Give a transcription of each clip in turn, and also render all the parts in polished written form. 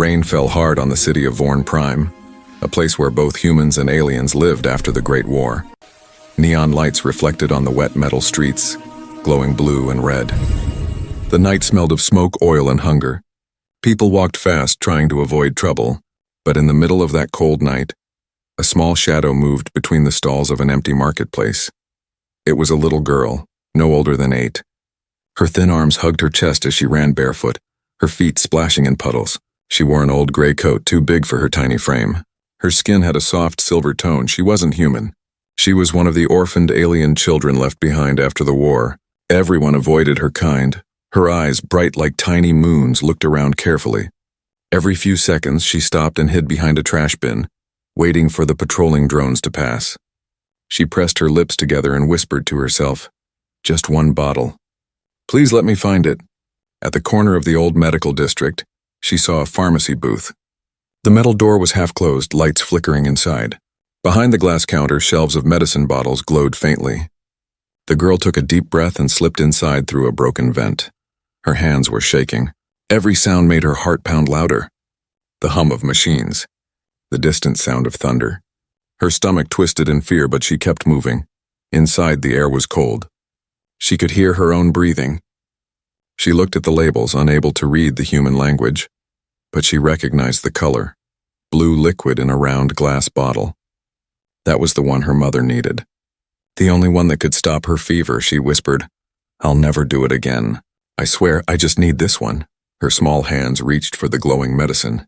Rain fell hard on the city of Vorn Prime, a place where both humans and aliens lived after the Great War. Neon lights reflected on the wet metal streets, glowing blue and red. The night smelled of smoke, oil, and hunger. People walked fast, trying to avoid trouble, but in the middle of that cold night, a small shadow moved between the stalls of an empty marketplace. It was a little girl, no older than 8. Her thin arms hugged her chest as she ran barefoot, her feet splashing in puddles. She wore an old gray coat too big for her tiny frame. Her skin had a soft silver tone. She wasn't human. She was one of the orphaned alien children left behind after the war. Everyone avoided her kind. Her eyes, bright like tiny moons, looked around carefully. Every few seconds, she stopped and hid behind a trash bin, waiting for the patrolling drones to pass. She pressed her lips together and whispered to herself, "Just one bottle. Please let me find it." At the corner of the old medical district, she saw a pharmacy booth. The metal door was half closed, lights flickering inside. Behind the glass counter, shelves of medicine bottles glowed faintly. The girl took a deep breath and slipped inside through a broken vent. Her hands were shaking. Every sound made her heart pound louder. The hum of machines. The distant sound of thunder. Her stomach twisted in fear, but she kept moving. Inside, the air was cold. She could hear her own breathing. She looked at the labels, unable to read the human language, but she recognized the color. Blue liquid in a round glass bottle. That was the one her mother needed. The only one that could stop her fever, she whispered. "I'll never do it again. I swear, I just need this one." Her small hands reached for the glowing medicine.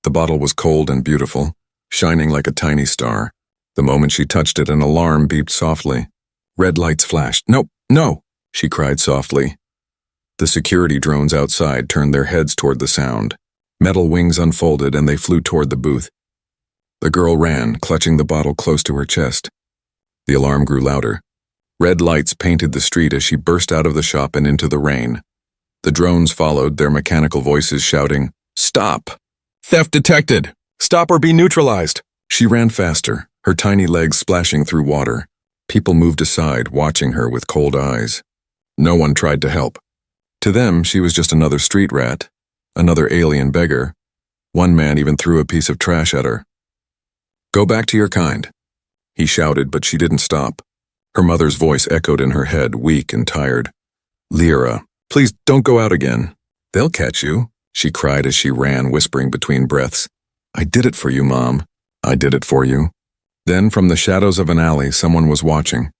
The bottle was cold and beautiful, shining like a tiny star. The moment she touched it, an alarm beeped softly. Red lights flashed. "No, no!" she cried softly. The security drones outside turned their heads toward the sound. Metal wings unfolded and they flew toward the booth. The girl ran, clutching the bottle close to her chest. The alarm grew louder. Red lights painted the street as she burst out of the shop and into the rain. The drones followed, their mechanical voices shouting, "Stop! Theft detected! Stop or be neutralized!" She ran faster, her tiny legs splashing through water. People moved aside, watching her with cold eyes. No one tried to help. To them, she was just another street rat, another alien beggar. One man even threw a piece of trash at her. "Go back to your kind," he shouted, but she didn't stop. Her mother's voice echoed in her head, weak and tired. "Lyra, please don't go out again. They'll catch you," she cried as she ran, whispering between breaths. "I did it for you, Mom. I did it for you." Then, from the shadows of an alley, someone was watching.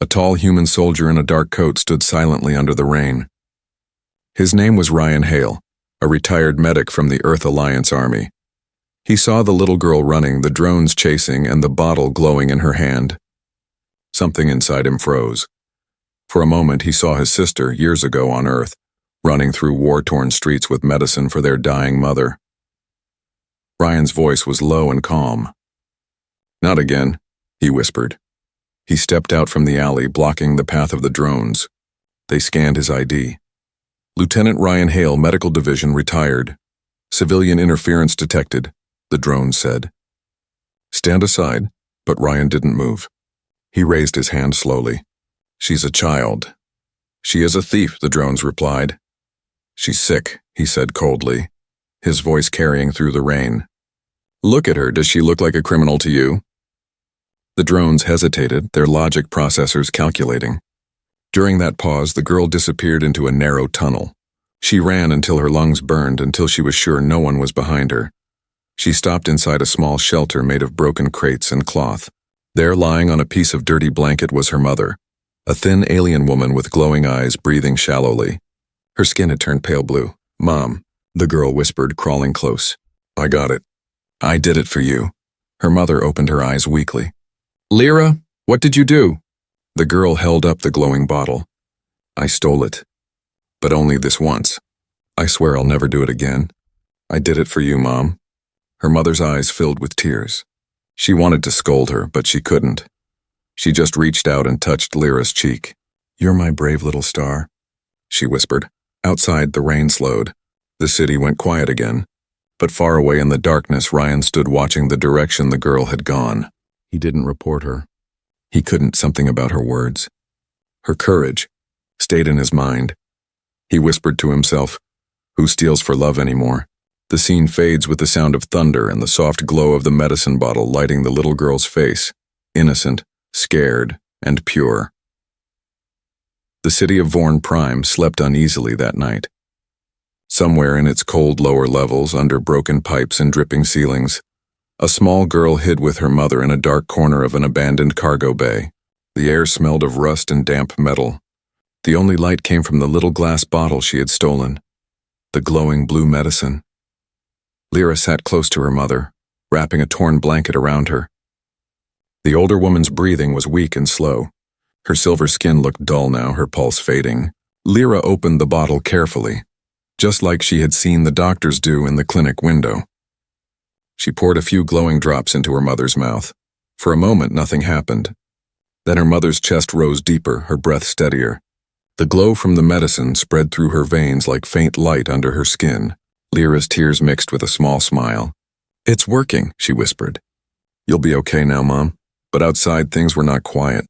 A tall human soldier in a dark coat stood silently under the rain. His name was Ryan Hale, a retired medic from the Earth Alliance Army. He saw the little girl running, the drones chasing, and the bottle glowing in her hand. Something inside him froze. For a moment, he saw his sister, years ago on Earth, running through war-torn streets with medicine for their dying mother. Ryan's voice was low and calm. "Not again," he whispered. He stepped out from the alley, blocking the path of the drones. They scanned his ID. Lieutenant Ryan Hale, Medical Division, retired. "Civilian interference detected," the drones said. "Stand aside," but Ryan didn't move. He raised his hand slowly. "She's a child." "She is a thief," the drones replied. "She's sick," he said coldly, his voice carrying through the rain. "Look at her. Does she look like a criminal to you?" The drones hesitated, their logic processors calculating. During that pause, the girl disappeared into a narrow tunnel. She ran until her lungs burned, until she was sure no one was behind her. She stopped inside a small shelter made of broken crates and cloth. There, lying on a piece of dirty blanket, was her mother, a thin alien woman with glowing eyes, breathing shallowly. Her skin had turned pale blue. "Mom," the girl whispered, crawling close. "I got it. I did it for you." Her mother opened her eyes weakly. "Lyra, what did you do?" The girl held up the glowing bottle. "I stole it. But only this once. I swear I'll never do it again. I did it for you, Mom." Her mother's eyes filled with tears. She wanted to scold her, but she couldn't. She just reached out and touched Lyra's cheek. "You're my brave little star," she whispered. Outside, the rain slowed. The city went quiet again. But far away in the darkness, Ryan stood watching the direction the girl had gone. He didn't report her. He couldn't. Something about her words, her courage, stayed in his mind. He whispered to himself, "Who steals for love anymore?" The scene fades with the sound of thunder and the soft glow of the medicine bottle lighting the little girl's face, innocent, scared, and pure. The city of Vorn Prime slept uneasily that night. Somewhere in its cold lower levels, under broken pipes and dripping ceilings, a small girl hid with her mother in a dark corner of an abandoned cargo bay. The air smelled of rust and damp metal. The only light came from the little glass bottle she had stolen, the glowing blue medicine. Lyra sat close to her mother, wrapping a torn blanket around her. The older woman's breathing was weak and slow. Her silver skin looked dull now, her pulse fading. Lyra opened the bottle carefully, just like she had seen the doctors do in the clinic window. She poured a few glowing drops into her mother's mouth. For a moment, nothing happened. Then her mother's chest rose deeper, her breath steadier. The glow from the medicine spread through her veins like faint light under her skin. Lyra's tears mixed with a small smile. "It's working," she whispered. "You'll be okay now, Mom." But outside things were not quiet.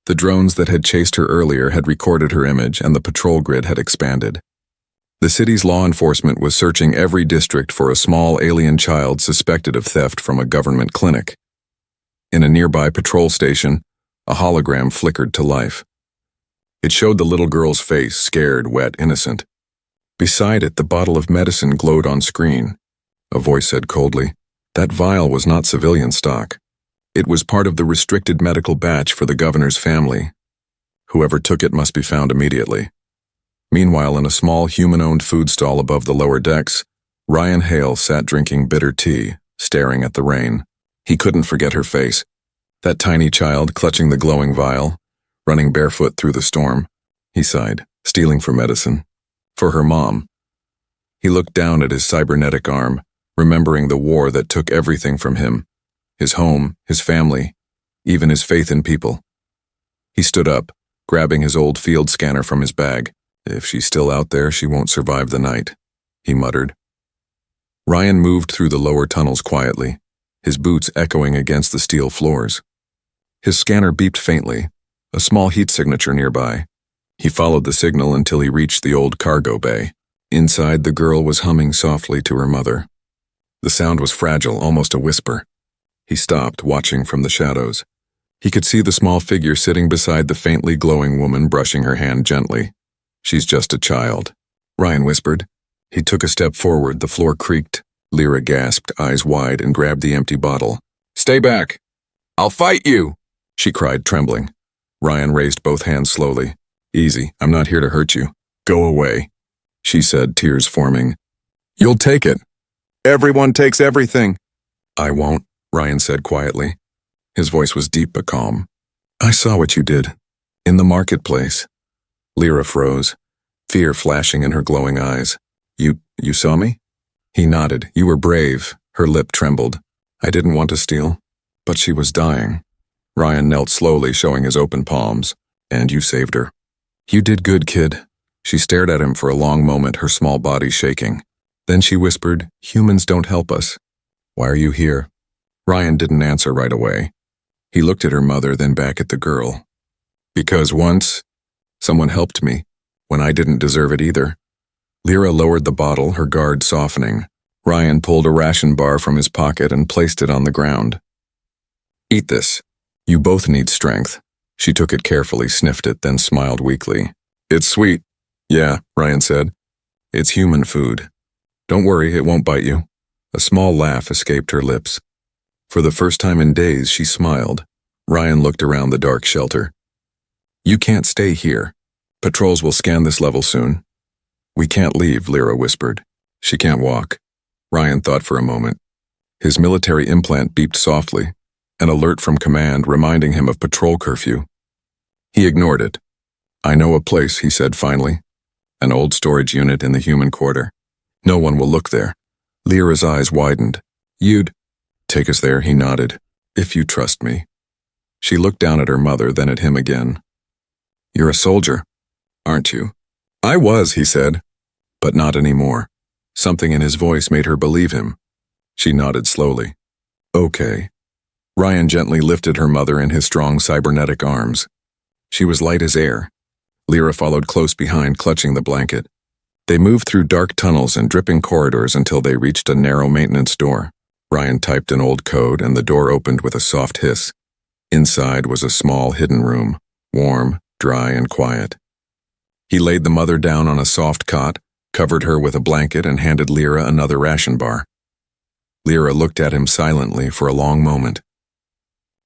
The drones that had chased her earlier had recorded her image, and the patrol grid had expanded. The city's law enforcement was searching every district for a small alien child suspected of theft from a government clinic. In a nearby patrol station, a hologram flickered to life. It showed the little girl's face, scared, wet, innocent. Beside it, the bottle of medicine glowed on screen. A voice said coldly, "That vial was not civilian stock. It was part of the restricted medical batch for the governor's family. Whoever took it must be found immediately." Meanwhile, in a small human-owned food stall above the lower decks, Ryan Hale sat drinking bitter tea, staring at the rain. He couldn't forget her face. That tiny child clutching the glowing vial, running barefoot through the storm. He sighed, stealing for medicine. For her mom. He looked down at his cybernetic arm, remembering the war that took everything from him. His home, his family, even his faith in people. He stood up, grabbing his old field scanner from his bag. "If she's still out there, she won't survive the night," he muttered. Ryan moved through the lower tunnels quietly, his boots echoing against the steel floors. His scanner beeped faintly, a small heat signature nearby. He followed the signal until he reached the old cargo bay. Inside, the girl was humming softly to her mother. The sound was fragile, almost a whisper. He stopped, watching from the shadows. He could see the small figure sitting beside the faintly glowing woman, brushing her hand gently. "She's just a child," Ryan whispered. He took a step forward, the floor creaked. Lyra gasped, eyes wide, and grabbed the empty bottle. "Stay back! I'll fight you!" she cried, trembling. Ryan raised both hands slowly. "Easy, I'm not here to hurt you. Go away," she said, tears forming. "You'll take it. Everyone takes everything." "I won't," Ryan said quietly. His voice was deep but calm. "I saw what you did. In the marketplace." Lyra froze, fear flashing in her glowing eyes. You saw me?" He nodded. "You were brave." Her lip trembled. "I didn't want to steal, but she was dying." Ryan knelt slowly, showing his open palms. "And you saved her." "You did good, kid." She stared at him for a long moment, her small body shaking. Then she whispered, "Humans don't help us." "Why are you here?" Ryan didn't answer right away. He looked at her mother, then back at the girl. "Because once, someone helped me, when I didn't deserve it either." Lyra lowered the bottle, her guard softening. Ryan pulled a ration bar from his pocket and placed it on the ground. "Eat this. You both need strength." She took it carefully, sniffed it, then smiled weakly. "It's sweet." "Yeah," Ryan said. "It's human food. Don't worry, it won't bite you." A small laugh escaped her lips. For the first time in days, she smiled. Ryan looked around the dark shelter. "You can't stay here. Patrols will scan this level soon." "We can't leave," Lyra whispered. "She can't walk." Ryan thought for a moment. His military implant beeped softly, an alert from command reminding him of patrol curfew. He ignored it. "I know a place," he said finally. "An old storage unit in the human quarter. No one will look there." Lyra's eyes widened. "You'd take us there," he nodded. "If you trust me." She looked down at her mother, then at him again. "You're a soldier, aren't you?" "I was," he said. "But not anymore." Something in his voice made her believe him. She nodded slowly. "Okay." Ryan gently lifted her mother in his strong cybernetic arms. She was light as air. Lyra followed close behind, clutching the blanket. They moved through dark tunnels and dripping corridors until they reached a narrow maintenance door. Ryan typed an old code and the door opened with a soft hiss. Inside was a small hidden room, warm, dry, and quiet. He laid the mother down on a soft cot, covered her with a blanket, and handed Lyra another ration bar. Lyra looked at him silently for a long moment.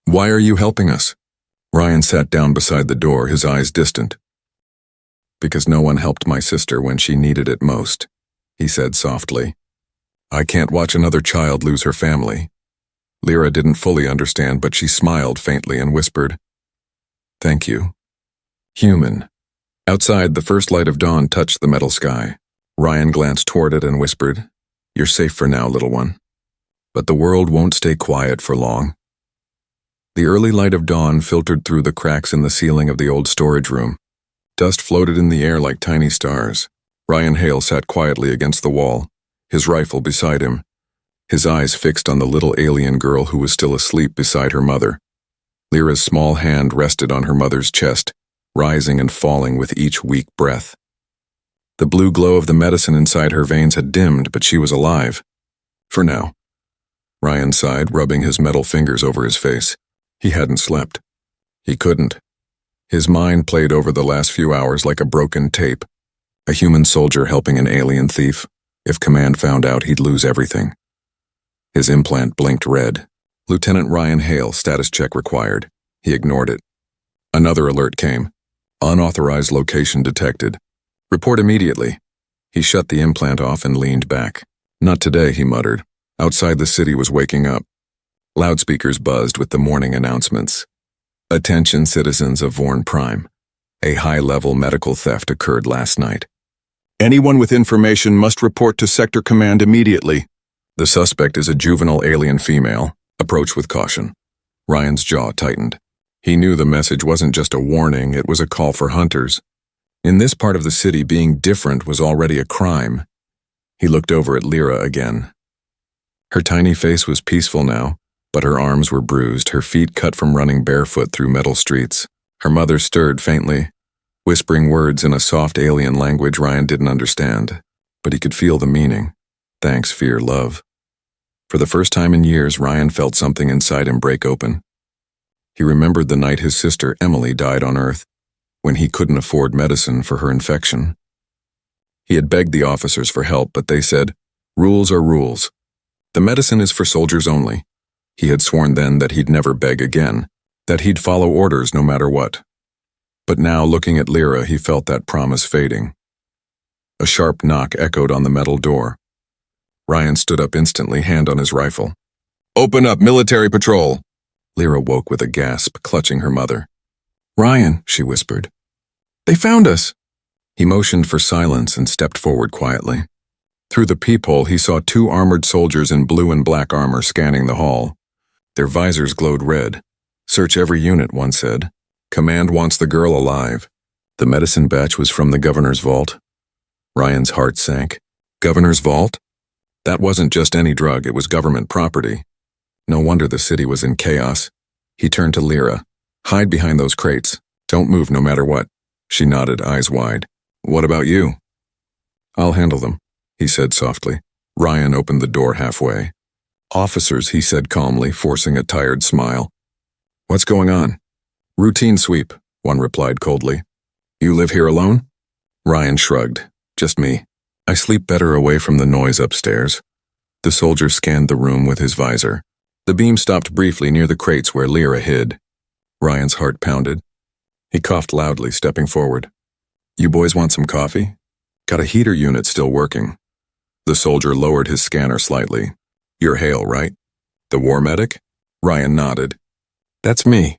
"Why are you helping us?" Ryan sat down beside the door, his eyes distant. "Because no one helped my sister when she needed it most," he said softly. "I can't watch another child lose her family." Lyra didn't fully understand, but she smiled faintly and whispered, "Thank you." Human. Outside, the first light of dawn touched the metal sky. Ryan glanced toward it and whispered, "You're safe for now, little one. But the world won't stay quiet for long." The early light of dawn filtered through the cracks in the ceiling of the old storage room. Dust floated in the air like tiny stars. Ryan Hale sat quietly against the wall, his rifle beside him, his eyes fixed on the little alien girl who was still asleep beside her mother. Lyra's small hand rested on her mother's chest, rising and falling with each weak breath. The blue glow of the medicine inside her veins had dimmed, but she was alive. For now. Ryan sighed, rubbing his metal fingers over his face. He hadn't slept. He couldn't. His mind played over the last few hours like a broken tape. A human soldier helping an alien thief. If Command found out, he'd lose everything. His implant blinked red. "Lieutenant Ryan Hale, status check required." He ignored it. Another alert came. "Unauthorized location detected. Report immediately." He shut the implant off and leaned back. "Not today," he muttered. Outside, the city was waking up. Loudspeakers buzzed with the morning announcements. "Attention citizens of Vorn Prime. A high-level medical theft occurred last night. Anyone with information must report to Sector Command immediately. The suspect is a juvenile alien female. Approach with caution." Ryan's jaw tightened. He knew the message wasn't just a warning, it was a call for hunters. In this part of the city, being different was already a crime. He looked over at Lyra again. Her tiny face was peaceful now, but her arms were bruised, her feet cut from running barefoot through metal streets. Her mother stirred faintly, whispering words in a soft alien language Ryan didn't understand, but he could feel the meaning. Thanks, fear, love. For the first time in years, Ryan felt something inside him break open. He remembered the night his sister Emily died on Earth, when he couldn't afford medicine for her infection. He had begged the officers for help, but they said, "Rules are rules. The medicine is for soldiers only." He had sworn then that he'd never beg again, that he'd follow orders no matter what. But now, looking at Lyra, he felt that promise fading. A sharp knock echoed on the metal door. Ryan stood up instantly, hand on his rifle. "Open up, military patrol!" Lyra woke with a gasp, clutching her mother. "Ryan," she whispered. "They found us!" He motioned for silence and stepped forward quietly. Through the peephole, he saw 2 armored soldiers in blue and black armor scanning the hall. Their visors glowed red. "Search every unit," one said. "Command wants the girl alive." The medicine batch was from the governor's vault. Ryan's heart sank. Governor's vault? That wasn't just any drug, it was government property. No wonder the city was in chaos. He turned to Lyra. "Hide behind those crates. Don't move no matter what." She nodded, eyes wide. "What about you?" "I'll handle them," he said softly. Ryan opened the door halfway. "Officers," he said calmly, forcing a tired smile. "What's going on?" "Routine sweep," one replied coldly. "You live here alone?" Ryan shrugged. "Just me. I sleep better away from the noise upstairs." The soldier scanned the room with his visor. The beam stopped briefly near the crates where Lyra hid. Ryan's heart pounded. He coughed loudly, stepping forward. "You boys want some coffee? Got a heater unit still working." The soldier lowered his scanner slightly. "You're Hale, right? The war medic?" Ryan nodded. "That's me.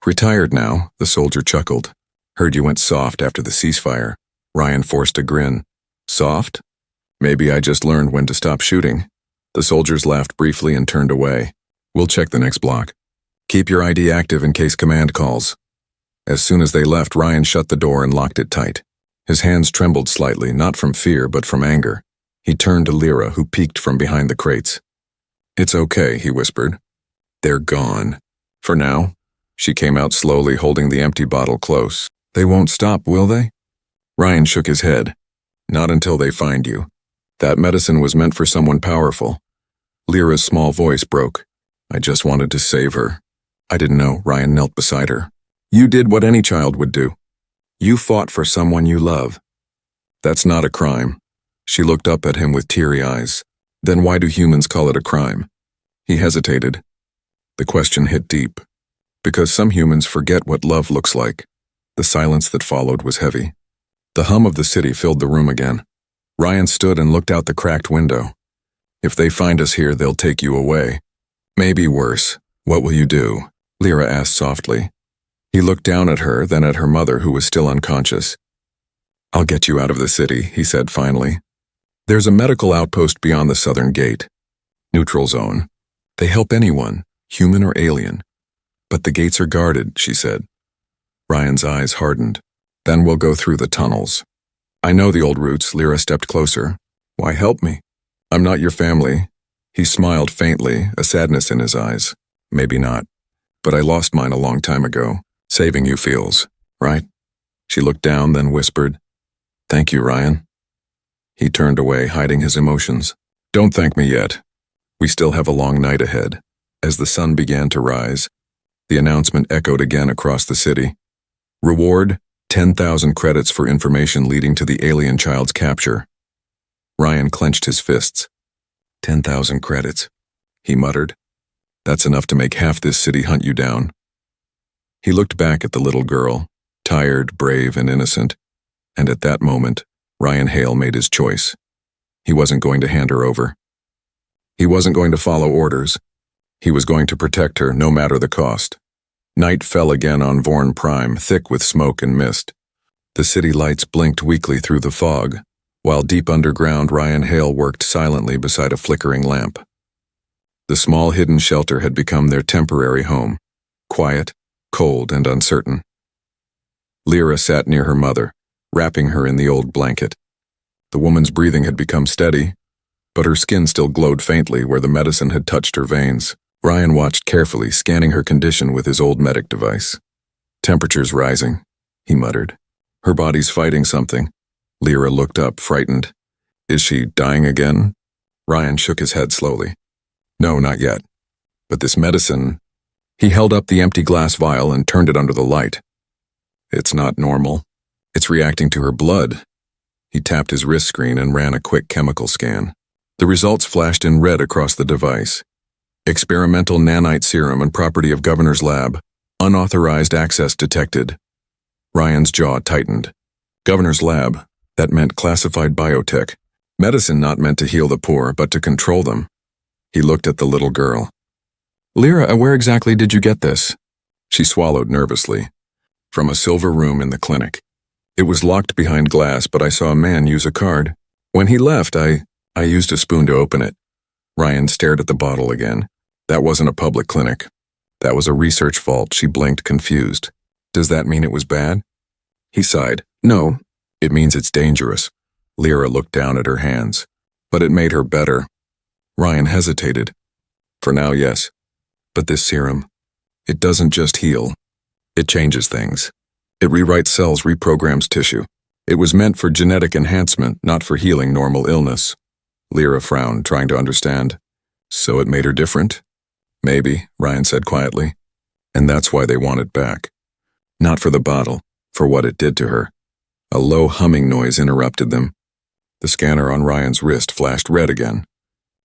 Retired now," the soldier chuckled. "Heard you went soft after the ceasefire." Ryan forced a grin. "Soft? Maybe I just learned when to stop shooting." The soldiers laughed briefly and turned away. "We'll check the next block. Keep your ID active in case command calls." As soon as they left, Ryan shut the door and locked it tight. His hands trembled slightly, not from fear, but from anger. He turned to Lyra, who peeked from behind the crates. "It's okay," he whispered. "They're gone. For now." She came out slowly, holding the empty bottle close. "They won't stop, will they?" Ryan shook his head. Not until they find you. That medicine was meant for someone powerful. Lyra's small voice broke. I just wanted to save her. I didn't know. Ryan knelt beside her. You did what any child would do. You fought for someone you love. That's not a crime. She looked up at him with teary eyes. Then why do humans call it a crime? He hesitated. The question hit deep. Because some humans forget what love looks like. The silence that followed was heavy. The hum of the city filled the room again. Ryan stood and looked out the cracked window. If they find us here, they'll take you away. Maybe worse. What will you do? Lyra asked softly. He looked down at her, then at her mother, who was still unconscious. I'll get you out of the city, he said finally. There's a medical outpost beyond the southern gate. Neutral zone. They help anyone, human or alien. But the gates are guarded, she said. Ryan's eyes hardened. Then we'll go through the tunnels. I know the old routes. Lyra stepped closer. Why help me? I'm not your family. He smiled faintly, a sadness in his eyes. Maybe not. But I lost mine a long time ago. Saving you feels, right? She looked down, then whispered, Thank you, Ryan. He turned away, hiding his emotions. Don't thank me yet. We still have a long night ahead. As the sun began to rise, the announcement echoed again across the city. Reward, 10,000 credits for information leading to the alien child's capture. Ryan clenched his fists. 10,000 credits, he muttered. That's enough to make half this city hunt you down. He looked back at the little girl, tired, brave, and innocent, and at that moment, Ryan Hale made his choice. He wasn't going to hand her over. He wasn't going to follow orders. He was going to protect her, no matter the cost. Night fell again on Vorn Prime, thick with smoke and mist. The city lights blinked weakly through the fog, while deep underground Ryan Hale worked silently beside a flickering lamp. The small hidden shelter had become their temporary home, quiet, cold, and uncertain. Lyra sat near her mother, wrapping her in the old blanket. The woman's breathing had become steady, but her skin still glowed faintly where the medicine had touched her veins. Ryan watched carefully, scanning her condition with his old medic device. Temperature's rising, he muttered. Her body's fighting something. Lyra looked up, frightened. Is she dying again? Ryan shook his head slowly. No, not yet. But this medicine... He held up the empty glass vial and turned it under the light. It's not normal. It's reacting to her blood. He tapped his wrist screen and ran a quick chemical scan. The results flashed in red across the device. Experimental nanite serum and property of Governor's lab. Unauthorized access detected. Ryan's jaw tightened. Governor's lab. That meant classified biotech. Medicine not meant to heal the poor, but to control them. He looked at the little girl. Lyra, where exactly did you get this? She swallowed nervously. From a silver room in the clinic. It was locked behind glass, but I saw a man use a card. When he left, I used a spoon to open it. Ryan stared at the bottle again. That wasn't a public clinic. That was a research vault. She blinked, confused. Does that mean it was bad? He sighed. No, it means it's dangerous. Lyra looked down at her hands. But it made her better. Ryan hesitated. For now, yes. But this serum, it doesn't just heal. It changes things. It rewrites cells, reprograms tissue. It was meant for genetic enhancement, not for healing normal illness. Lyra frowned, trying to understand. So it made her different? Maybe, Ryan said quietly. And that's why they want it back. Not for the bottle, for what it did to her. A low humming noise interrupted them. The scanner on Ryan's wrist flashed red again.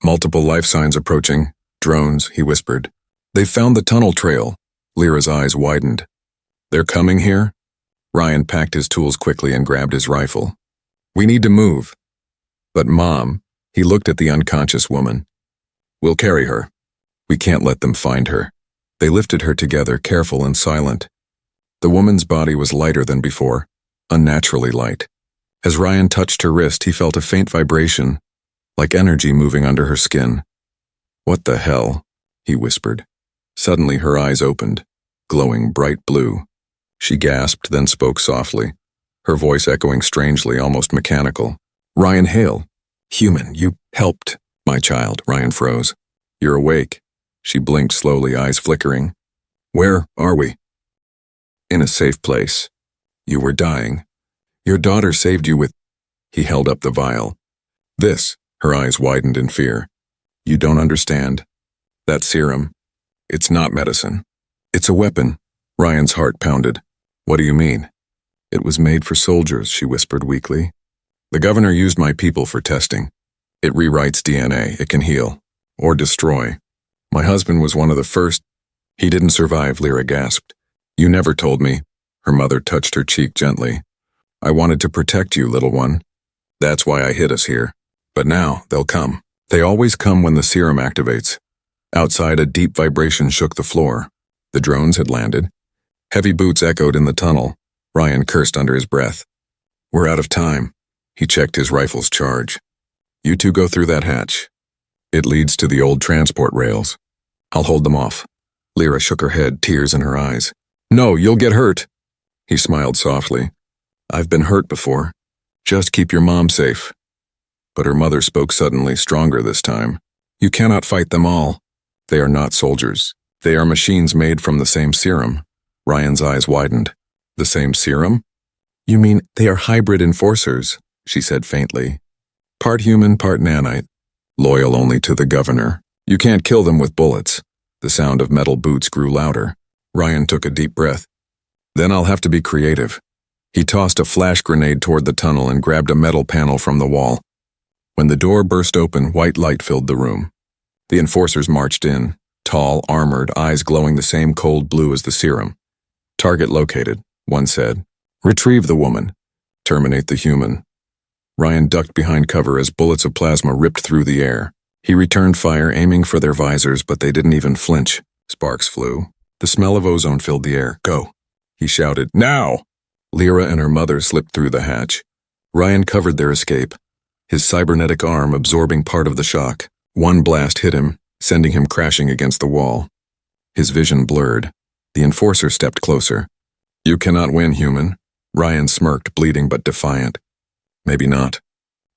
Multiple life signs approaching. Drones, he whispered. They found the tunnel trail. Lyra's eyes widened. They're coming here? Ryan packed his tools quickly and grabbed his rifle. We need to move. But Mom, he looked at the unconscious woman. We'll carry her. We can't let them find her. They lifted her together, careful and silent. The woman's body was lighter than before, unnaturally light. As Ryan touched her wrist, he felt a faint vibration, like energy moving under her skin. What the hell? He whispered. Suddenly her eyes opened, glowing bright blue. She gasped, then spoke softly, her voice echoing strangely, almost mechanical. Ryan Hale. Human, you helped. My child, Ryan froze. You're awake. She blinked slowly, eyes flickering. Where are we? In a safe place. You were dying. Your daughter saved you with... He held up the vial. This, her eyes widened in fear. You don't understand. That serum, it's not medicine. It's a weapon. Ryan's heart pounded. What do you mean? It was made for soldiers, she whispered weakly. The governor used my people for testing. It rewrites DNA. It can heal. Or destroy. My husband was one of the first. He didn't survive, Lyra gasped. You never told me. Her mother touched her cheek gently. I wanted to protect you, little one. That's why I hid us here. But now, they'll come. They always come when the serum activates. Outside, a deep vibration shook the floor. The drones had landed. Heavy boots echoed in the tunnel. Ryan cursed under his breath. We're out of time. He checked his rifle's charge. You two go through that hatch. It leads to the old transport rails. I'll hold them off. Lyra shook her head, tears in her eyes. No, you'll get hurt. He smiled softly. I've been hurt before. Just keep your mom safe. But her mother spoke suddenly, stronger this time. You cannot fight them all. They are not soldiers. They are machines made from the same serum. Ryan's eyes widened. The same serum? You mean they are hybrid enforcers, she said faintly. Part human, part nanite. Loyal only to the governor. You can't kill them with bullets. The sound of metal boots grew louder. Ryan took a deep breath. Then I'll have to be creative. He tossed a flash grenade toward the tunnel and grabbed a metal panel from the wall. When the door burst open, white light filled the room. The enforcers marched in, tall, armored, eyes glowing the same cold blue as the serum. Target located, one said. Retrieve the woman. Terminate the human. Ryan ducked behind cover as bullets of plasma ripped through the air. He returned fire, aiming for their visors, but they didn't even flinch. Sparks flew. The smell of ozone filled the air. Go! He shouted. Now! Lyra and her mother slipped through the hatch. Ryan covered their escape, his cybernetic arm absorbing part of the shock. One blast hit him, sending him crashing against the wall. His vision blurred. The enforcer stepped closer. You cannot win, human. Ryan smirked, bleeding but defiant. Maybe not.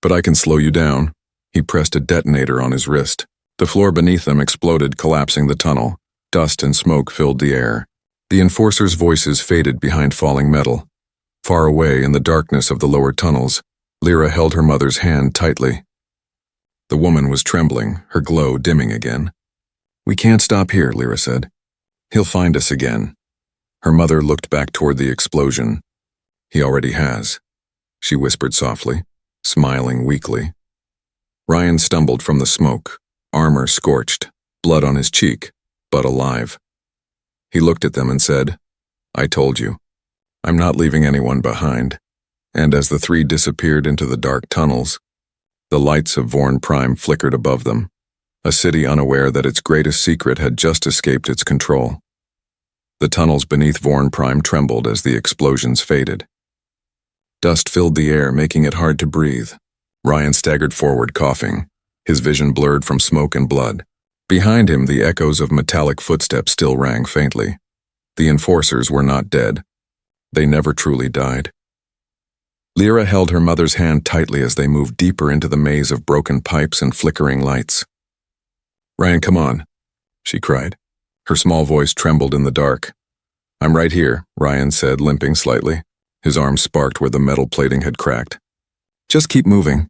But I can slow you down. He pressed a detonator on his wrist. The floor beneath them exploded, collapsing the tunnel. Dust and smoke filled the air. The enforcers' voices faded behind falling metal. Far away in the darkness of the lower tunnels, Lyra held her mother's hand tightly. The woman was trembling, her glow dimming again. We can't stop here, Lyra said. He'll find us again. Her mother looked back toward the explosion. He already has, she whispered softly, smiling weakly. Ryan stumbled from the smoke, armor scorched, blood on his cheek, but alive. He looked at them and said, I told you. I'm not leaving anyone behind. And as the three disappeared into the dark tunnels, the lights of Vorn Prime flickered above them, a city unaware that its greatest secret had just escaped its control. The tunnels beneath Vorn Prime trembled as the explosions faded. Dust filled the air, making it hard to breathe. Ryan staggered forward, coughing, his vision blurred from smoke and blood. Behind him, the echoes of metallic footsteps still rang faintly. The enforcers were not dead. They never truly died. Lyra held her mother's hand tightly as they moved deeper into the maze of broken pipes and flickering lights. Ryan, come on, she cried. Her small voice trembled in the dark. I'm right here, Ryan said, limping slightly. His arm sparked where the metal plating had cracked. Just keep moving.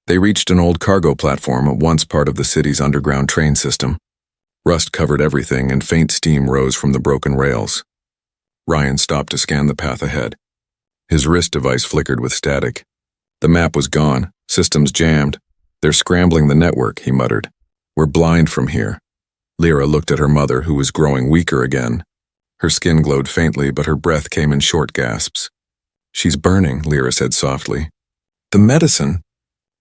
They reached an old cargo platform, once part of the city's underground train system. Rust covered everything and faint steam rose from the broken rails. Ryan stopped to scan the path ahead. His wrist device flickered with static. The map was gone, systems jammed. They're scrambling the network, he muttered. We're blind from here. Lyra looked at her mother, who was growing weaker again. Her skin glowed faintly, but her breath came in short gasps. She's burning, Lyra said softly. The medicine.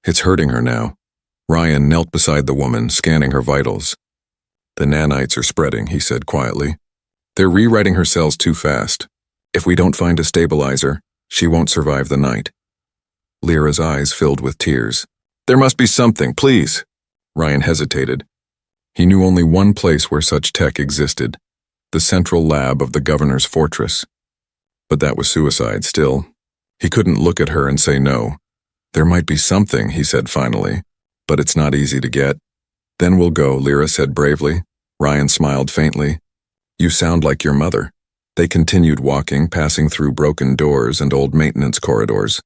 It's hurting her now. Ryan knelt beside the woman, scanning her vitals. The nanites are spreading, he said quietly. They're rewriting her cells too fast. If we don't find a stabilizer, she won't survive the night. Lyra's eyes filled with tears. There must be something, please. Ryan hesitated. He knew only one place where such tech existed, the central lab of the governor's fortress. But that was suicide still. He couldn't look at her and say no. There might be something, he said finally, but it's not easy to get. Then we'll go, Lyra said bravely. Ryan smiled faintly. You sound like your mother. They continued walking, passing through broken doors and old maintenance corridors.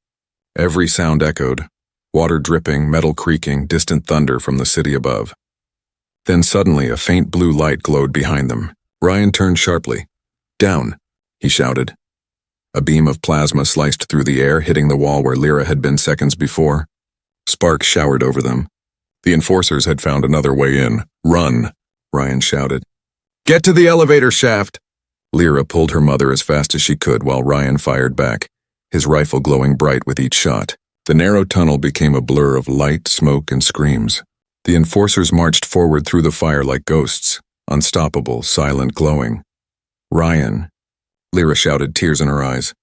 Every sound echoed, water dripping, metal creaking, distant thunder from the city above. Then suddenly a faint blue light glowed behind them. Ryan turned sharply. "Down," he shouted. A beam of plasma sliced through the air, hitting the wall where Lyra had been seconds before. Sparks showered over them. The enforcers had found another way in. "Run," Ryan shouted. "Get to the elevator shaft!" Lyra pulled her mother as fast as she could while Ryan fired back, his rifle glowing bright with each shot. The narrow tunnel became a blur of light, smoke, and screams. The enforcers marched forward through the fire like ghosts, unstoppable, silent, glowing. "Ryan," Lyra shouted, tears in her eyes.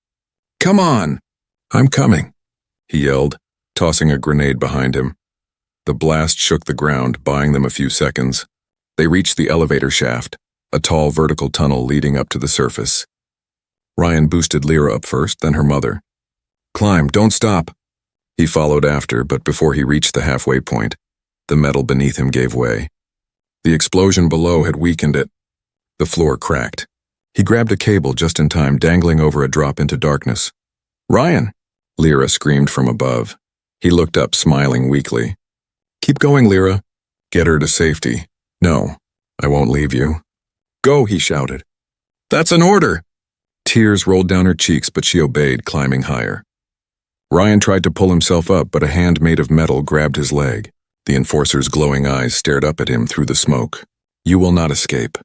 "Come on!" "I'm coming," he yelled, tossing a grenade behind him. The blast shook the ground, buying them a few seconds. They reached the elevator shaft, a tall vertical tunnel leading up to the surface. Ryan boosted Lyra up first, then her mother. "Climb, don't stop." He followed after, but before he reached the halfway point, the metal beneath him gave way. The explosion below had weakened it. The floor cracked. He grabbed a cable just in time, dangling over a drop into darkness. "Ryan!" Lyra screamed from above. He looked up, smiling weakly. "Keep going, Lyra. Get her to safety." "No, I won't leave you." "Go," he shouted. "That's an order." Tears rolled down her cheeks, but she obeyed, climbing higher. Ryan tried to pull himself up, but a hand made of metal grabbed his leg. The enforcer's glowing eyes stared up at him through the smoke. "You will not escape."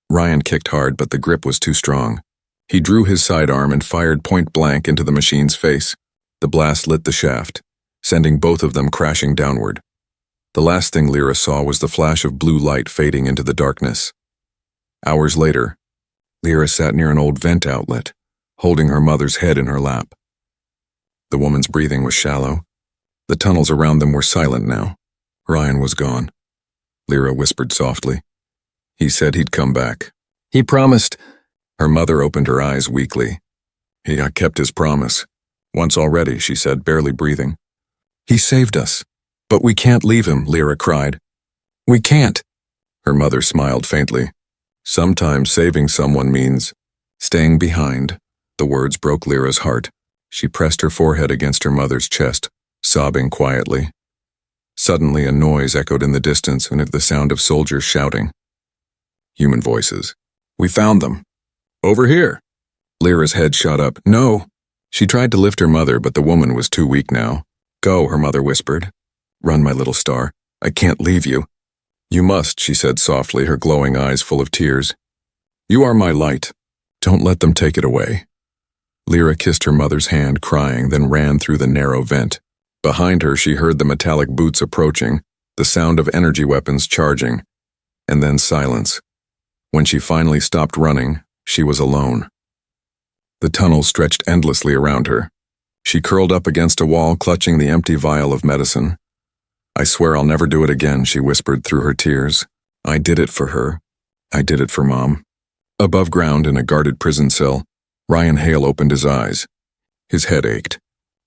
Ryan kicked hard, but the grip was too strong. He drew his sidearm and fired point blank into the machine's face. The blast lit the shaft, sending both of them crashing downward. The last thing Lyra saw was the flash of blue light fading into the darkness. Hours later, Lyra sat near an old vent outlet, holding her mother's head in her lap. The woman's breathing was shallow. The tunnels around them were silent now. Ryan was gone. Lyra whispered softly. "He said he'd come back. He promised." Her mother opened her eyes weakly. "He kept his promise. Once already," she said, barely breathing. "He saved us. But we can't leave him," Lyra cried. "We can't." Her mother smiled faintly. "Sometimes saving someone means staying behind." The words broke Lyra's heart. She pressed her forehead against her mother's chest, sobbing quietly. Suddenly a noise echoed in the distance, and it the sound of soldiers shouting. Human voices. "We found them." "Over here." Lyra's head shot up. "No." She tried to lift her mother, but the woman was too weak now. "Go," her mother whispered. "Run, my little star. I can't leave you." "You must," she said softly, her glowing eyes full of tears. "You are my light. Don't let them take it away." Lyra kissed her mother's hand, crying, then ran through the narrow vent. Behind her, she heard the metallic boots approaching, the sound of energy weapons charging, and then silence. When she finally stopped running, she was alone. The tunnel stretched endlessly around her. She curled up against a wall, clutching the empty vial of medicine. "I swear I'll never do it again," she whispered through her tears. "I did it for her. I did it for Mom." Above ground, in a guarded prison cell, Ryan Hale opened his eyes. His head ached.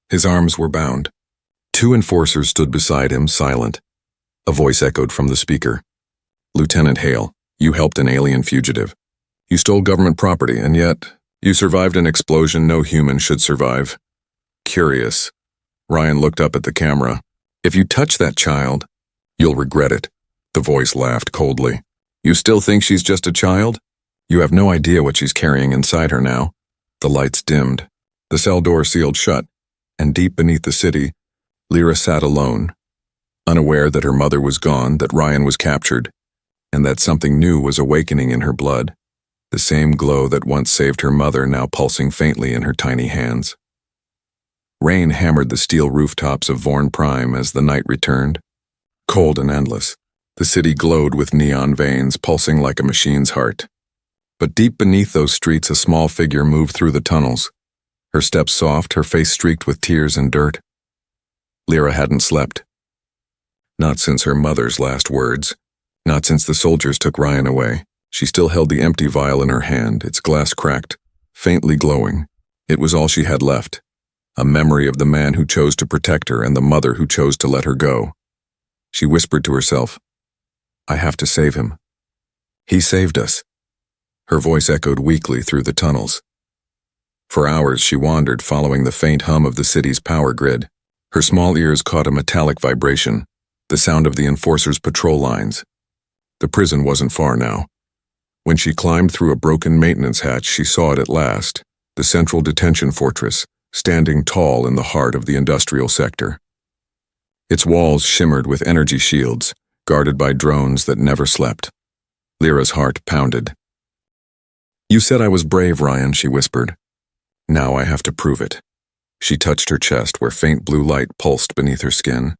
His arms were bound. Two enforcers stood beside him, silent. A voice echoed from the speaker. "Lieutenant Hale, you helped an alien fugitive. You stole government property, and yet you survived an explosion no human should survive." "Curious." Ryan looked up at the camera. "If you touch that child, you'll regret it." The voice laughed coldly. "You still think she's just a child? You have no idea what she's carrying inside her now." The lights dimmed. The cell door sealed shut, and deep beneath the city, Lyra sat alone, unaware that her mother was gone, that Ryan was captured, and that something new was awakening in her blood, the same glow that once saved her mother now pulsing faintly in her tiny hands. Rain hammered the steel rooftops of Vorn Prime as the night returned. Cold and endless, the city glowed with neon veins pulsing like a machine's heart. But deep beneath those streets a small figure moved through the tunnels, her steps soft, her face streaked with tears and dirt. Lyra hadn't slept. Not since her mother's last words. Not since the soldiers took Ryan away. She still held the empty vial in her hand, its glass cracked, faintly glowing. It was all she had left. A memory of the man who chose to protect her and the mother who chose to let her go. She whispered to herself, "I have to save him. He saved us." Her voice echoed weakly through the tunnels. For hours she wandered, following the faint hum of the city's power grid. Her small ears caught a metallic vibration, the sound of the enforcers' patrol lines. The prison wasn't far now. When she climbed through a broken maintenance hatch, she saw it at last, the central detention fortress, standing tall in the heart of the industrial sector. Its walls shimmered with energy shields, guarded by drones that never slept. Lyra's heart pounded. "You said I was brave, Ryan," she whispered. "Now I have to prove it." She touched her chest where faint blue light pulsed beneath her skin,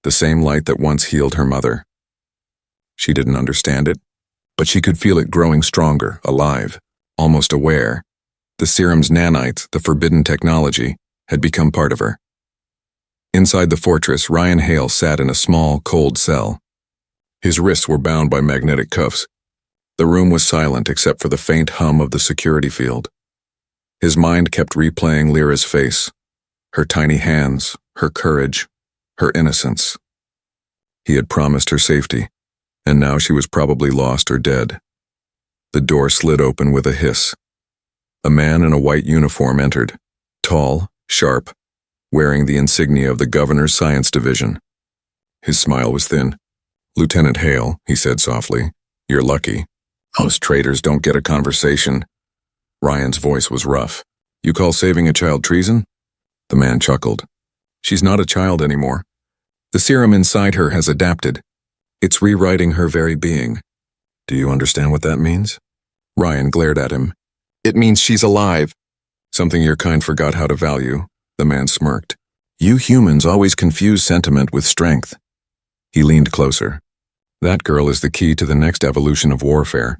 the same light that once healed her mother. She didn't understand it, but she could feel it growing stronger, alive, almost aware. The serum's nanites, the forbidden technology, had become part of her. Inside the fortress, Ryan Hale sat in a small, cold cell. His wrists were bound by magnetic cuffs. The room was silent except for the faint hum of the security field. His mind kept replaying Lyra's face, her tiny hands, her courage, her innocence. He had promised her safety, and now she was probably lost or dead. The door slid open with a hiss. A man in a white uniform entered, tall, sharp, wearing the insignia of the governor's science division. His smile was thin. "Lieutenant Hale," he said softly, "you're lucky. Most traitors don't get a conversation." Ryan's voice was rough. "You call saving a child treason?" The man chuckled. "She's not a child anymore. The serum inside her has adapted. It's rewriting her very being." "Do you understand what that means?" Ryan glared at him. "It means she's alive." "Something your kind forgot how to value," the man smirked. "You humans always confuse sentiment with strength." He leaned closer. "That girl is the key to the next evolution of warfare.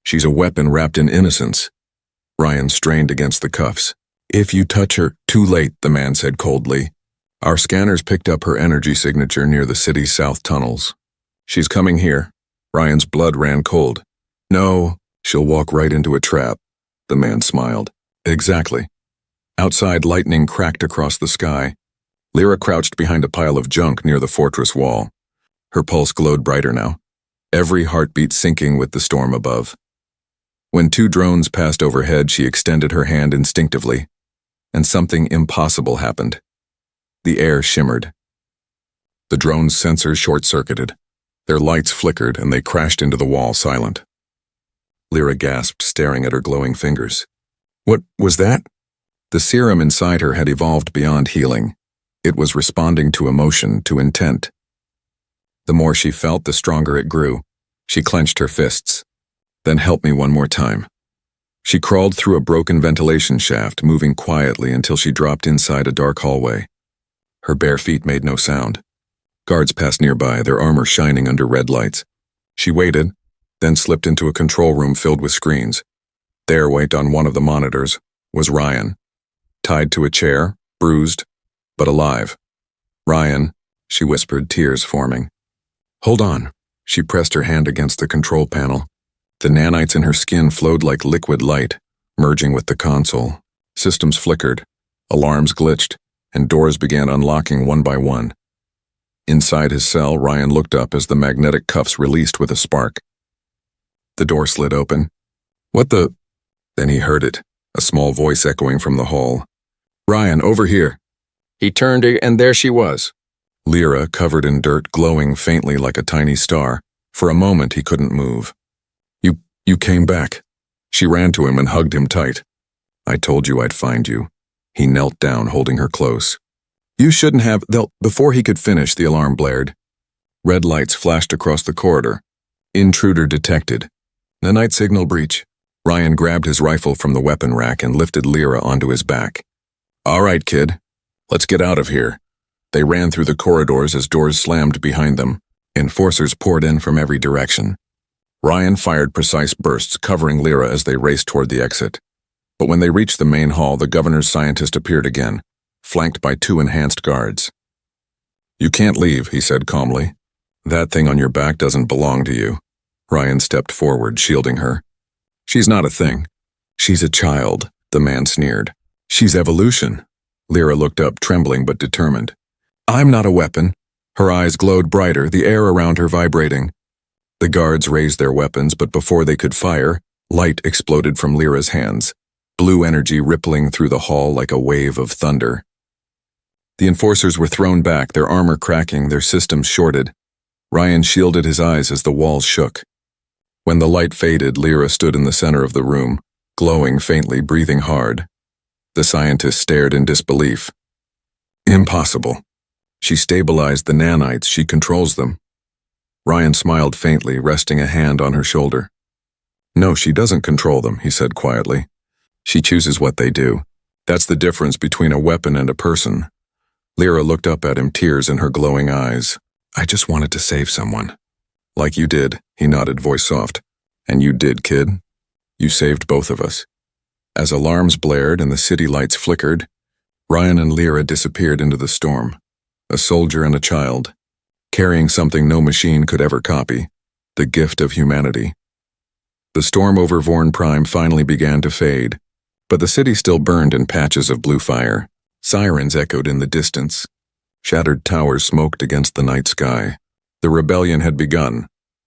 She's a weapon wrapped in innocence." Ryan strained against the cuffs. "If you touch her—" "Too late," the man said coldly. "Our scanners picked up her energy signature near the city's south tunnels. She's coming here." Ryan's blood ran cold. "No, she'll walk right into a trap." The man smiled. "Exactly." Outside, lightning cracked across the sky. Lyra crouched behind a pile of junk near the fortress wall. Her pulse glowed brighter now, every heartbeat syncing with the storm above. When two drones passed overhead, she extended her hand instinctively, and something impossible happened. The air shimmered. The drone's sensors short-circuited. Their lights flickered, and they crashed into the wall silent. Lyra gasped, staring at her glowing fingers. "What was that?" The serum inside her had evolved beyond healing. It was responding to emotion, to intent. The more she felt, the stronger it grew. She clenched her fists. "Then help me one more time." She crawled through a broken ventilation shaft, moving quietly until she dropped inside a dark hallway. Her bare feet made no sound. Guards passed nearby, their armor shining under red lights. She waited, then slipped into a control room filled with screens. There, waiting on one of the monitors, was Ryan, tied to a chair, bruised, but alive. "Ryan," she whispered, tears forming. "Hold on." She pressed her hand against the control panel. The nanites in her skin flowed like liquid light, merging with the console. Systems flickered, alarms glitched, and doors began unlocking one by one. Inside his cell, Ryan looked up as the magnetic cuffs released with a spark. The door slid open. "What the—" Then he heard it, a small voice echoing from the hall. "Ryan, over here." He turned, and there she was. Lyra, covered in dirt, glowing faintly like a tiny star. For a moment, he couldn't move. You came back." She ran to him and hugged him tight. "I told you I'd find you." He knelt down, holding her close. "You shouldn't have—" Before he could finish, the alarm blared. Red lights flashed across the corridor. "Intruder detected." "The night signal breach." Ryan grabbed his rifle from the weapon rack and lifted Lyra onto his back. "All right, kid. Let's get out of here." They ran through the corridors as doors slammed behind them. Enforcers poured in from every direction. Ryan fired precise bursts, covering Lyra as they raced toward the exit. But when they reached the main hall, the governor's scientist appeared again, flanked by two enhanced guards. "You can't leave," he said calmly. "That thing on your back doesn't belong to you." Ryan stepped forward, shielding her. "She's not a thing. She's a child," the man sneered. "She's evolution." Lyra looked up, trembling but determined. "I'm not a weapon." Her eyes glowed brighter, the air around her vibrating. The guards raised their weapons, but before they could fire, light exploded from Lyra's hands. blue energy rippling through the hall like a wave of thunder. The enforcers were thrown back, their armor cracking, their systems shorted. Ryan shielded his eyes as the walls shook. When the light faded, Lyra stood in the center of the room, glowing faintly, breathing hard. The scientist stared in disbelief. Impossible. She stabilized the nanites, she controls them. Ryan smiled faintly, resting a hand on her shoulder. No, she doesn't control them, he said quietly. She chooses what they do. That's the difference between a weapon and a person. Lyra looked up at him, tears in her glowing eyes. I just wanted to save someone. Like you did, he nodded, voice soft. And you did, kid. You saved both of us. As alarms blared and the city lights flickered, Ryan and Lyra disappeared into the storm. A soldier and a child, carrying something no machine could ever copy, the gift of humanity. The storm over Vorn Prime finally began to fade, but the city still burned in patches of blue fire. Sirens echoed in the distance. Shattered towers smoked against the night sky. The rebellion had begun,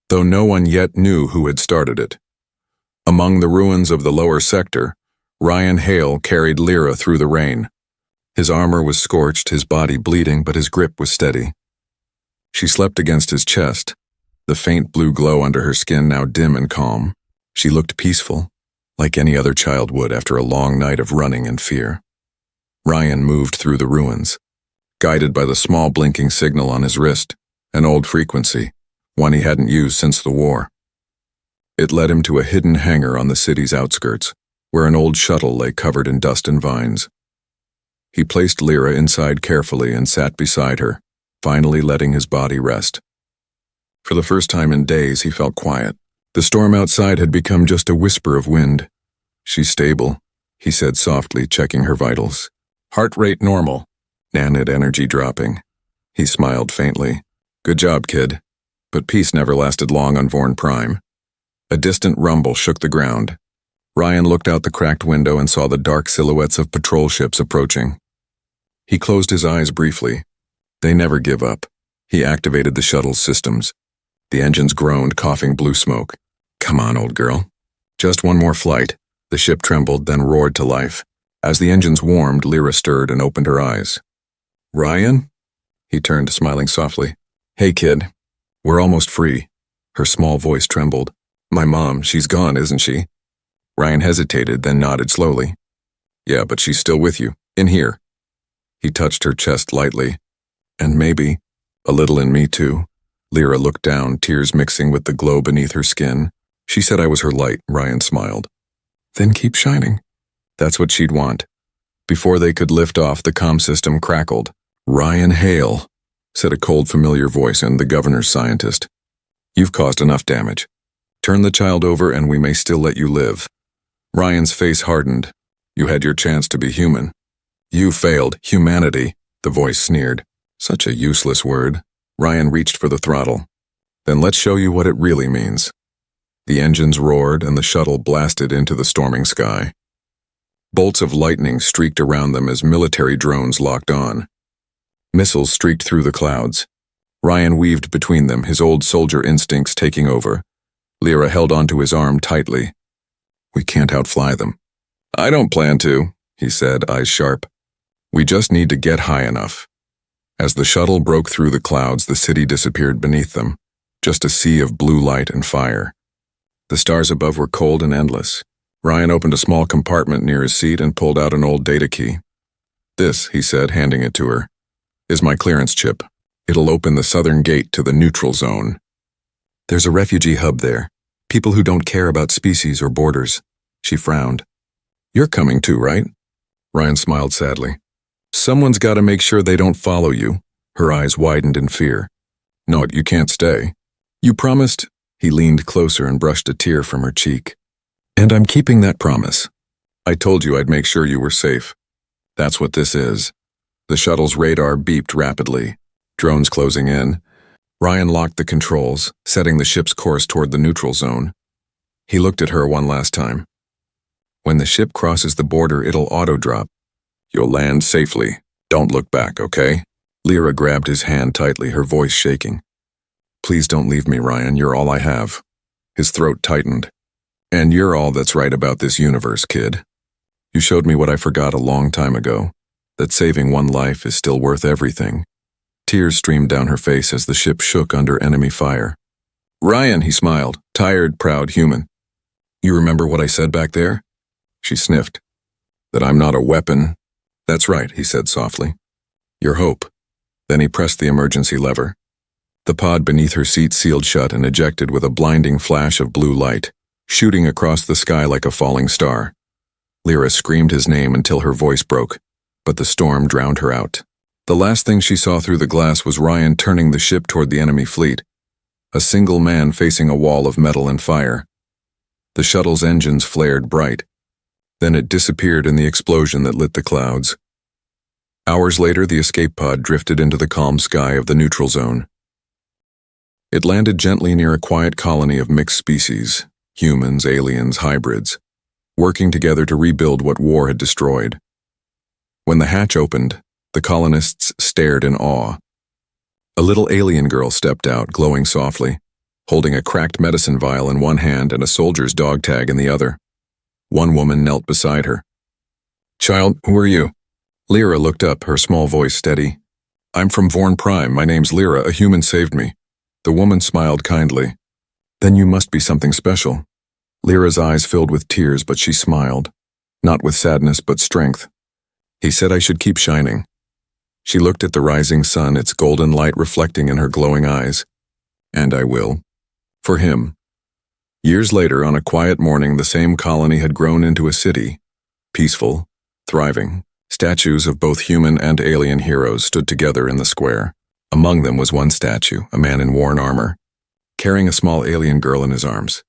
though no one yet knew who had started it. Among the ruins of the lower sector, Ryan Hale carried Lyra through the rain. His armor was scorched, his body bleeding, but his grip was steady. She slept against his chest, the faint blue glow under her skin now dim and calm. She looked peaceful, like any other child would after a long night of running and fear. Ryan moved through the ruins, guided by the small blinking signal on his wrist, an old frequency, one he hadn't used since the war. It led him to a hidden hangar on the city's outskirts, where an old shuttle lay covered in dust and vines. He placed Lyra inside carefully and sat beside her, finally letting his body rest. For the first time in days, he felt quiet. The storm outside had become just a whisper of wind. She's stable, he said softly, checking her vitals. Heart rate normal, nanite energy dropping. He smiled faintly. Good job, kid. But peace never lasted long on Vorn Prime. A distant rumble shook the ground. Ryan looked out the cracked window and saw the dark silhouettes of patrol ships approaching. He closed his eyes briefly. They never give up. He activated the shuttle's systems. The engines groaned, coughing blue smoke. Come on, old girl. Just one more flight. The ship trembled, then roared to life. As the engines warmed, Lyra stirred and opened her eyes. Ryan? He turned, smiling softly. Hey, kid. We're almost free. Her small voice trembled. My mom, she's gone, isn't she? Ryan hesitated, then nodded slowly. Yeah, but she's still with you, in here. He touched her chest lightly. And maybe, a little in me too. Lyra looked down, tears mixing with the glow beneath her skin. She said I was her light, Ryan smiled. Then keep shining. That's what she'd want. Before they could lift off, the comm system crackled. Ryan Hale, said a cold, familiar voice, and the governor's scientist. You've caused enough damage. Turn the child over and we may still let you live. Ryan's face hardened. You had your chance to be human. You failed. Humanity, the voice sneered. Such a useless word. Ryan reached for the throttle. Then let's show you what it really means. The engines roared and the shuttle blasted into the storming sky. Bolts of lightning streaked around them as military drones locked on. Missiles streaked through the clouds. Ryan weaved between them, his old soldier instincts taking over. Lyra held onto his arm tightly. We can't outfly them. I don't plan to, he said, eyes sharp. We just need to get high enough. As the shuttle broke through the clouds, the city disappeared beneath them, just a sea of blue light and fire. The stars above were cold and endless. Ryan opened a small compartment near his seat and pulled out an old data key. This, he said, handing it to her, is my clearance chip. It'll open the southern gate to the neutral zone. There's a refugee hub there. People who don't care about species or borders. She frowned. You're coming too, right? Ryan smiled sadly. Someone's got to make sure they don't follow you. Her eyes widened in fear. No, you can't stay. You promised. He leaned closer and brushed a tear from her cheek. And I'm keeping that promise. I told you I'd make sure you were safe. That's what this is. The shuttle's radar beeped rapidly. Drones closing in. Ryan locked the controls, setting the ship's course toward the neutral zone. He looked at her one last time. When the ship crosses the border, it'll auto-drop. You'll land safely. Don't look back, okay? Lyra grabbed his hand tightly, her voice shaking. Please don't leave me, Ryan. You're all I have. His throat tightened. And you're all that's right about this universe, kid. You showed me what I forgot a long time ago, that saving one life is still worth everything. Tears streamed down her face as the ship shook under enemy fire. Ryan, he smiled, tired, proud human. You remember what I said back there? She sniffed. That I'm not a weapon. That's right, he said softly. Your hope. Then he pressed the emergency lever. The pod beneath her seat sealed shut and ejected with a blinding flash of blue light, shooting across the sky like a falling star. Lyra screamed his name until her voice broke, but the storm drowned her out. The last thing she saw through the glass was Ryan turning the ship toward the enemy fleet, a single man facing a wall of metal and fire. The shuttle's engines flared bright. Then it disappeared in the explosion that lit the clouds. Hours later, the escape pod drifted into the calm sky of the neutral zone. It landed gently near a quiet colony of mixed species, humans, aliens, hybrids, working together to rebuild what war had destroyed. When the hatch opened, the colonists stared in awe. A little alien girl stepped out, glowing softly, holding a cracked medicine vial in one hand and a soldier's dog tag in the other. One woman knelt beside her. Child, who are you? Lyra looked up, her small voice steady. I'm from Vorn Prime. My name's Lyra. A human saved me. The woman smiled kindly. Then you must be something special. Lyra's eyes filled with tears, but she smiled. Not with sadness, but strength. He said I should keep shining. She looked at the rising sun, its golden light reflecting in her glowing eyes. And I will. For him. Years later, on a quiet morning, the same colony had grown into a city. Peaceful, thriving. Statues of both human and alien heroes stood together in the square. Among them was one statue, a man in worn armor, carrying a small alien girl in his arms.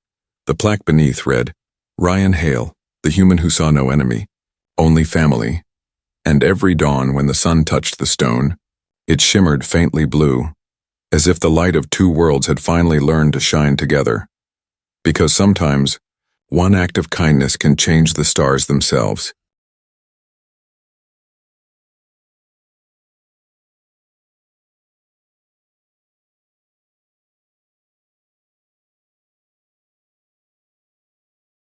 The plaque beneath read, Ryan Hale, the human who saw no enemy, only family. And every dawn when the sun touched the stone, it shimmered faintly blue, as if the light of two worlds had finally learned to shine together. Because sometimes, one act of kindness can change the stars themselves.